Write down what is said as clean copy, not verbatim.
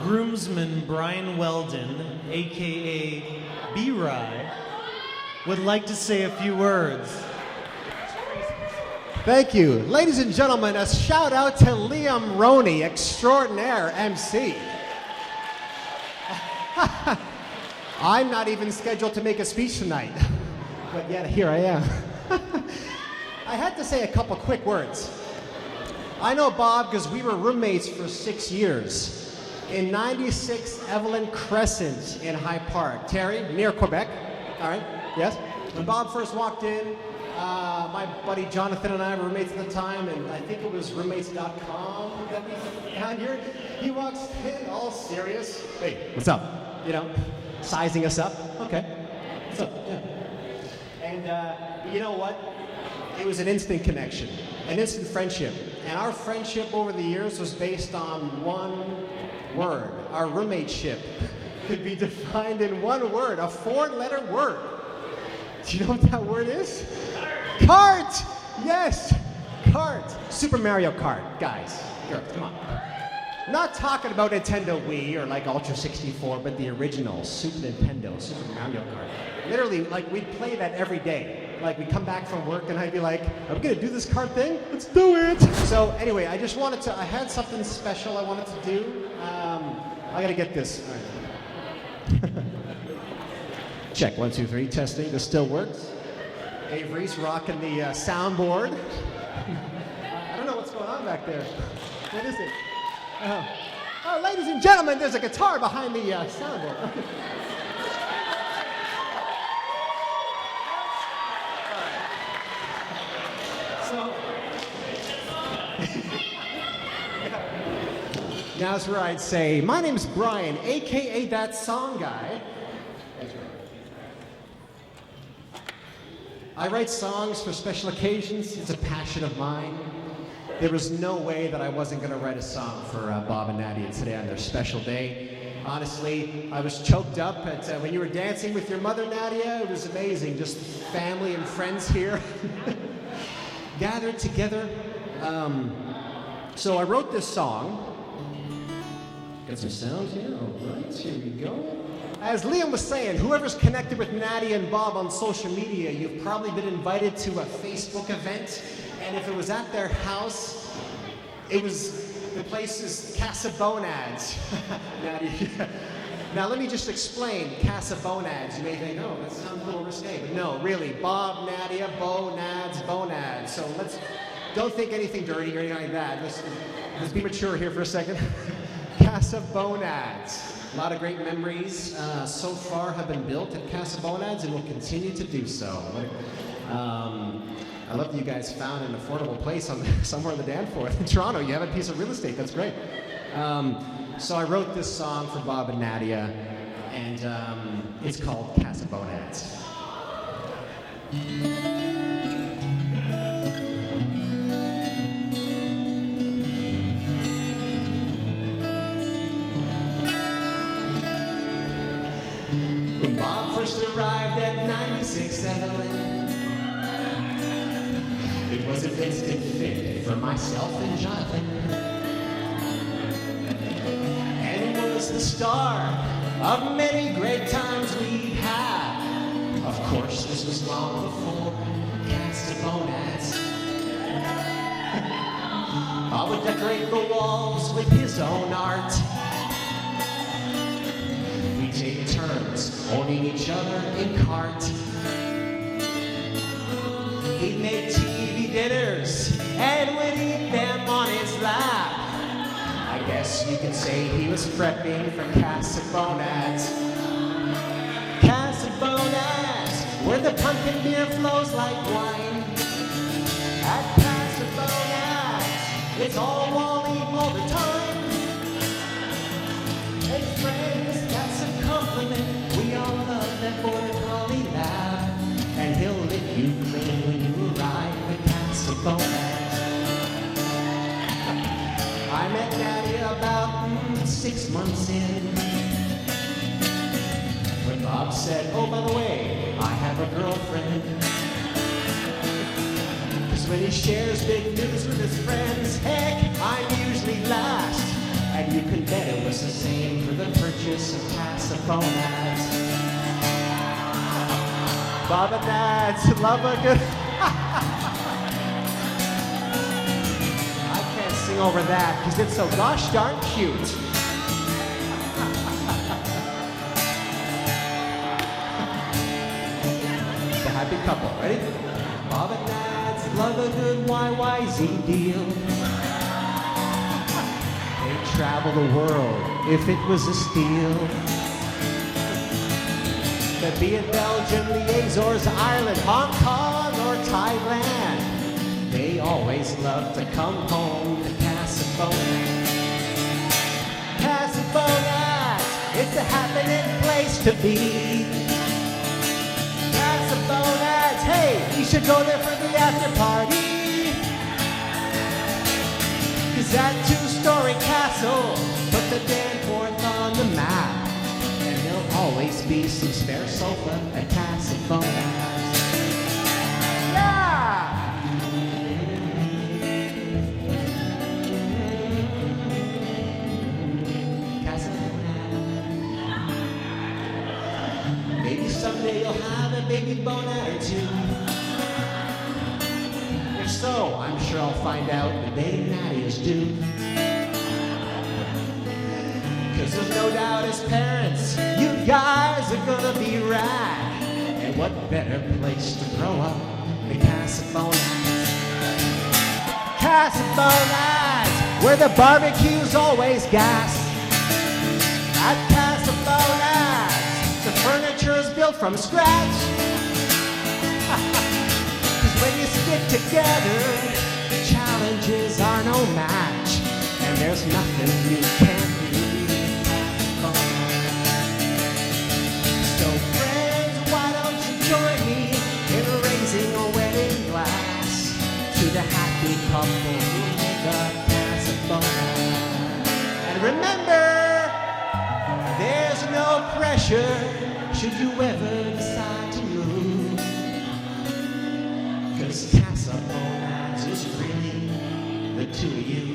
groomsman Brian Weldon, aka B-Rye, would like to say a few words. Thank you. Ladies and gentlemen, a shout out to Liam Roney, extraordinaire MC. I'm not even scheduled to make a speech tonight, but yet here I am. I had to say a couple quick words. I know Bob because we were roommates for 6 years in 96 Evelyn Crescent in High Park. Terry, near Quebec. All right, yes. When Bob first walked in, my buddy Jonathan and I were roommates at the time, and I think it was roommates.com that we found here. He walks in all serious. Hey, what's up? You know, sizing us up. Okay, what's up? Yeah. And you know what? It was an instant connection, an instant friendship. And our friendship over the years was based on one word. Our roommateship could be defined in one word, a 4-letter word. Do you know what that word is? Kart! Yes, kart. Super Mario Kart, guys. Girls, come on. Not talking about Nintendo Wii or like Ultra 64, but the original Super Nintendo, Super Mario Kart. Literally, like we'd play that every day. Like we'd come back from work and I'd be like, are we gonna do this kart thing? Let's do it! So anyway, I just wanted to, I had something special I wanted to do. I gotta get this. All right. Check, 1, 2, 3, testing, this still works. Avery's rocking the soundboard. I don't know what's going on back there. What is it? Oh, ladies and gentlemen, there's a guitar behind the soundboard. So, now's where I'd say, my name's Brian, aka that song guy. I write songs for special occasions. It's a passion of mine. There was no way that I wasn't going to write a song for Bob and Nadia today on their special day. Honestly, I was choked up at, when you were dancing with your mother, Nadia. It was amazing. Just family and friends here gathered together. So I wrote this song. Got some sound here. All right, here we go. As Liam was saying, whoever's connected with Nadia and Bob on social media, you've probably been invited to a Facebook event, and if it was at their house, it was, the place is CASA BONADS. Nadia. Now let me just explain CASA BONADS. You may think, oh, that sounds a little risque, but no, really, Bob, Nadia, BONADS. So don't think anything dirty or anything like that. Let's be mature here for a second. CASA BONADS. A lot of great memories so far have been built at CASA BONADS and will continue to do so. I love that you guys found an affordable place somewhere in the Danforth in Toronto. You have a piece of real estate. That's great. So I wrote this song for Bob and Nadia, and it's called CASA BONADS. When Bob first arrived at 96 Evelyn, it was an instant fit for myself and Jonathan. And it was the start of many great times we had. Of course, this was long before CASA BONADS. Bob would decorate the walls with his own art. We take turns owning each other in cart. He'd make TV dinners and would eat them on his lap. I guess you could say he was prepping for CASA BONADS. CASA BONADS, where the pumpkin beer flows like wine. At CASA BONADS, it's all Wally all the time. And friends, that's a compliment. We all love that border collie lab. And he'll lick you clean when you arrive at CASA BONADS. I met Nadia about 6 months in, when Bob said, oh, by the way, I have a girlfriend. Cause when he shares big news with his friends, heck, I'm usually last. And you can bet it was the same purchase some CASA bonads. Bob and Nads, love a good. I can't sing over that because it's so gosh darn cute. The happy couple, ready? Bob and Nads love a good YYZ deal. They'd travel the world if it was a steal. They'd be in Belgium, the Azores, Ireland, Hong Kong, or Thailand. They always love to come home to CASA Bonads. CASA Bonads, it's a happening place to be. CASA Bonads, hey, you should go there for the after party. 'Cause that two-story castle put the Danforth on the map. And there'll always be some spare sofa at CASA Bonads. Yeah! CASA Bonads. Maybe someday you'll have a baby bonad or two. If so, I'm sure I'll find out the day Nadia's due. 'Cause there's no doubt as parents, you guys are gonna be rad. And what better place to grow up than CASA Bonads? CASA Bonads, where the barbecue's always gas. At CASA Bonads, the furniture's built from scratch. 'Cause when you stick together, challenges are no match. And there's nothing you can't do. So friends, why don't you join me in raising a wedding glass to the happy couple who make up CASA Bonads. And remember, there's no pressure should you ever decide to move. 'Cause CASA Bonads is really the two of you.